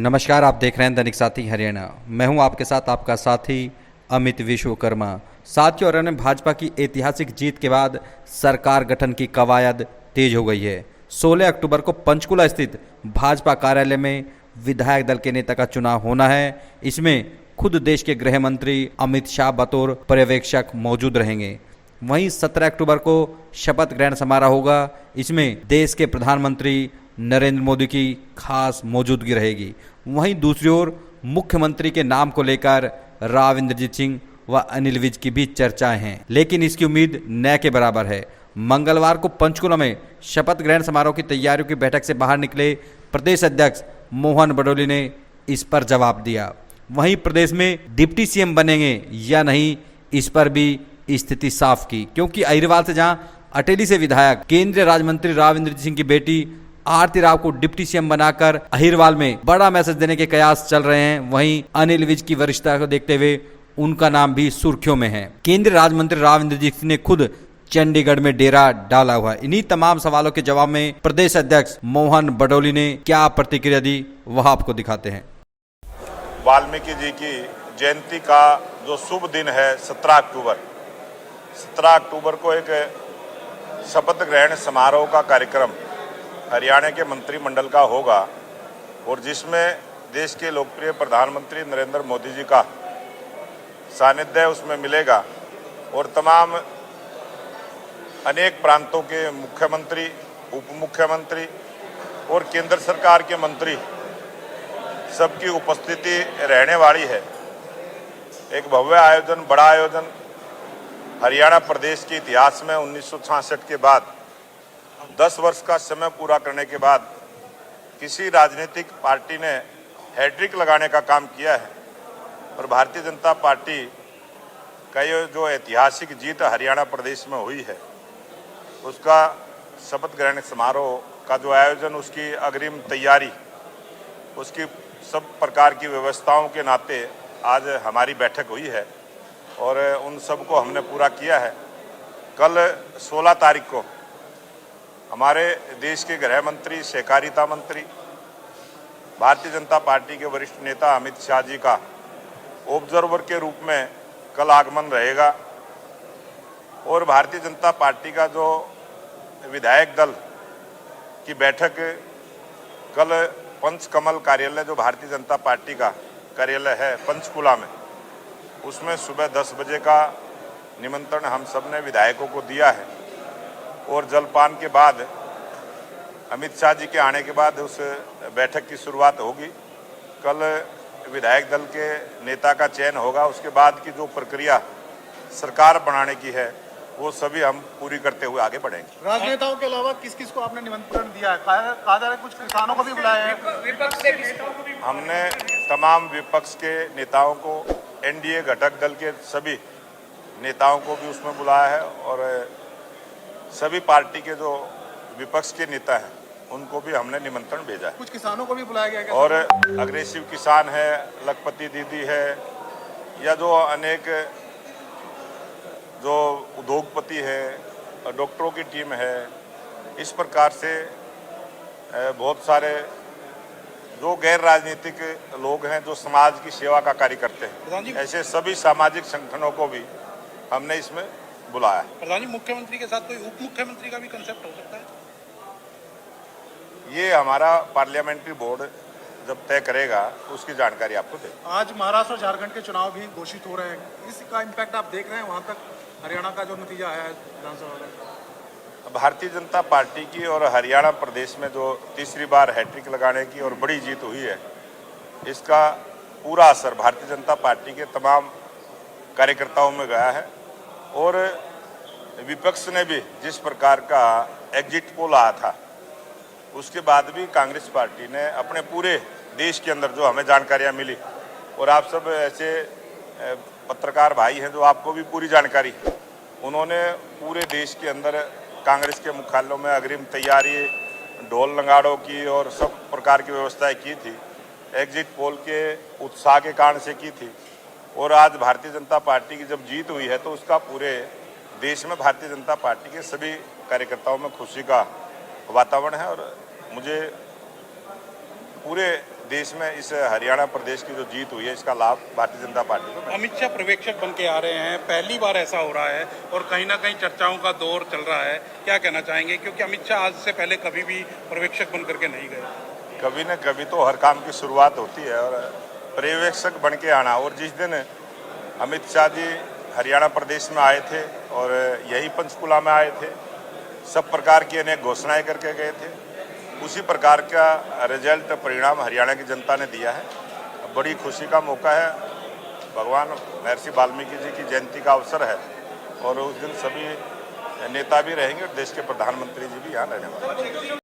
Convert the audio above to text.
नमस्कार, आप देख रहे हैं दैनिक साथी हरियाणा। मैं हूं आपके साथ आपका साथी अमित विश्वकर्मा। साथियों, हरियाणा में भाजपा की ऐतिहासिक जीत के बाद सरकार गठन की कवायद तेज हो गई है। 16 अक्टूबर को पंचकुला स्थित भाजपा कार्यालय में विधायक दल के नेता का चुनाव होना है। इसमें खुद देश के गृह मंत्री अमित शाह बतौर पर्यवेक्षक मौजूद रहेंगे। वहीं 17 अक्टूबर को शपथ ग्रहण समारोह होगा। इसमें देश के प्रधानमंत्री नरेंद्र मोदी की खास मौजूदगी रहेगी। वहीं दूसरी ओर मुख्यमंत्री के नाम को लेकर राव इंद्रजीत सिंह व अनिल विज की भी चर्चाएं हैं, लेकिन इसकी उम्मीद न के बराबर है। मंगलवार को पंचकुला में शपथ ग्रहण समारोह की तैयारियों की बैठक से बाहर निकले प्रदेश अध्यक्ष मोहन बडोली ने इस पर जवाब दिया। वहीं प्रदेश में डिप्टी सीएम बनेंगे या नहीं, इस पर भी स्थिति साफ की, क्योंकि अहिरवाल से जहां अटेली से विधायक केंद्रीय राज्य मंत्री राव इंद्रजीत सिंह की बेटी आरती राव को डिप्टी सीएम बनाकर अहिरवाल में बड़ा मैसेज देने के कयास चल रहे हैं। वहीं अनिल विज की वरिष्ठता को देखते हुए उनका नाम भी सुर्खियों में है। केंद्रीय राज्य मंत्री राव इंद्रजीत सिंह ने खुद चंडीगढ़ में डेरा डाला हुआ है। इन्हीं तमाम सवालों के जवाब में प्रदेश अध्यक्ष मोहन बडोली ने क्या प्रतिक्रिया दी, वह आपको दिखाते हैं। वाल्मीकि जी की जयंती का जो शुभ दिन है 17 अक्टूबर को एक शपथ ग्रहण समारोह का कार्यक्रम हरियाणा के मंत्रिमंडल का होगा और जिसमें देश के लोकप्रिय प्रधानमंत्री नरेंद्र मोदी जी का सानिध्य उसमें मिलेगा और तमाम अनेक प्रांतों के मुख्यमंत्री, उप मुख्यमंत्री और केंद्र सरकार के मंत्री सबकी उपस्थिति रहने वाली है। एक भव्य आयोजन, बड़ा आयोजन हरियाणा प्रदेश के इतिहास में 1966 के बाद 10 वर्ष का समय पूरा करने के बाद किसी राजनीतिक पार्टी ने हैट्रिक लगाने का काम किया है और भारतीय जनता पार्टी का ये जो ऐतिहासिक जीत हरियाणा प्रदेश में हुई है, उसका शपथ ग्रहण समारोह का जो आयोजन, उसकी अग्रिम तैयारी, उसकी सब प्रकार की व्यवस्थाओं के नाते आज हमारी बैठक हुई है और उन सब को हमने पूरा किया है। कल 16 तारीख को हमारे देश के गृह मंत्री, सहकारिता मंत्री, भारतीय जनता पार्टी के वरिष्ठ नेता अमित शाह जी का ऑब्जर्वर के रूप में कल आगमन रहेगा और भारतीय जनता पार्टी का जो विधायक दल की बैठक कल पंचकमल कार्यालय, जो भारतीय जनता पार्टी का कार्यालय है पंचकुला में, उसमें सुबह 10 बजे का निमंत्रण हम सब ने विधायकों को दिया है और जलपान के बाद अमित शाह जी के आने के बाद उस बैठक की शुरुआत होगी। कल विधायक दल के नेता का चयन होगा। उसके बाद की जो प्रक्रिया सरकार बनाने की है वो सभी हम पूरी करते हुए आगे बढ़ेंगे। राजनेताओं के अलावा किस किस को आपने निमंत्रण दिया है? कहा जा रहा है कुछ किसानों को भी बुलाया है। विपक्ष के हमने तमाम विपक्ष के नेताओं को, एनडीए घटक दल के सभी नेताओं को भी उसमें बुलाया है और सभी पार्टी के जो विपक्ष के नेता हैं उनको भी हमने निमंत्रण भेजा है। कुछ किसानों को भी बुलाया गया है और अग्रेसिव किसान है, लखपति दीदी है, या जो अनेक जो उद्योगपति है, डॉक्टरों की टीम है, इस प्रकार से बहुत सारे जो गैर राजनीतिक लोग हैं जो समाज की सेवा का कार्य करते हैं, ऐसे सभी सामाजिक संगठनों को भी हमने इसमें बुलाया। प्रधान जी, मुख्यमंत्री के साथ कोई उप मुख्यमंत्री का भी कंसेप्ट हो सकता है? ये हमारा पार्लियामेंट्री बोर्ड जब तय करेगा उसकी जानकारी आपको दे। आज महाराष्ट्र और झारखंड के चुनाव भी घोषित हो रहे हैं, इसका इम्पैक्ट आप देख रहे हैं वहां तक हरियाणा का जो नतीजा आया है विधानसभा में? भारतीय जनता पार्टी की और हरियाणा प्रदेश में जो तीसरी बार हैट्रिक लगाने की और बड़ी जीत हुई है, इसका पूरा असर भारतीय जनता पार्टी के तमाम कार्यकर्ताओं में गया है और विपक्ष ने भी जिस प्रकार का एग्जिट पोल आया था, उसके बाद भी कांग्रेस पार्टी ने अपने पूरे देश के अंदर जो हमें जानकारियां मिली, और आप सब ऐसे पत्रकार भाई हैं जो आपको भी पूरी जानकारी है, उन्होंने पूरे देश के अंदर कांग्रेस के मुख्यालयों में अग्रिम तैयारी, ढोल नगाड़ों की और सब प्रकार की व्यवस्थाएं की थी, एग्जिट पोल के उत्साह के कारण से की थी। और आज भारतीय जनता पार्टी की जब जीत हुई है तो उसका पूरे देश में भारतीय जनता पार्टी के सभी कार्यकर्ताओं में खुशी का वातावरण है और मुझे पूरे देश में इस हरियाणा प्रदेश की जो जीत हुई है इसका लाभ भारतीय जनता पार्टी को मिला। अमित शाह पर्यवेक्षक बन के आ रहे हैं, पहली बार ऐसा हो रहा है और कहीं ना कहीं चर्चाओं का दौर चल रहा है, क्या कहना चाहेंगे? क्योंकि अमित शाह आज से पहले कभी भी पर्यवेक्षक बन करके नहीं गए। कभी न कभी तो हर काम की शुरुआत होती है और पर्यवेक्षक बन के आना, और जिस दिन अमित शाह जी हरियाणा प्रदेश में आए थे और यही पंचकुला में आए थे, सब प्रकार की अनेक घोषणाएं करके गए थे, उसी प्रकार का रिजल्ट परिणाम हरियाणा की जनता ने दिया है। बड़ी खुशी का मौका है, भगवान महर्षि वाल्मीकि जी की जयंती का अवसर है और उस दिन सभी नेता भी रहेंगे और देश के प्रधानमंत्री जी भी यहाँ रहने वाले हैं।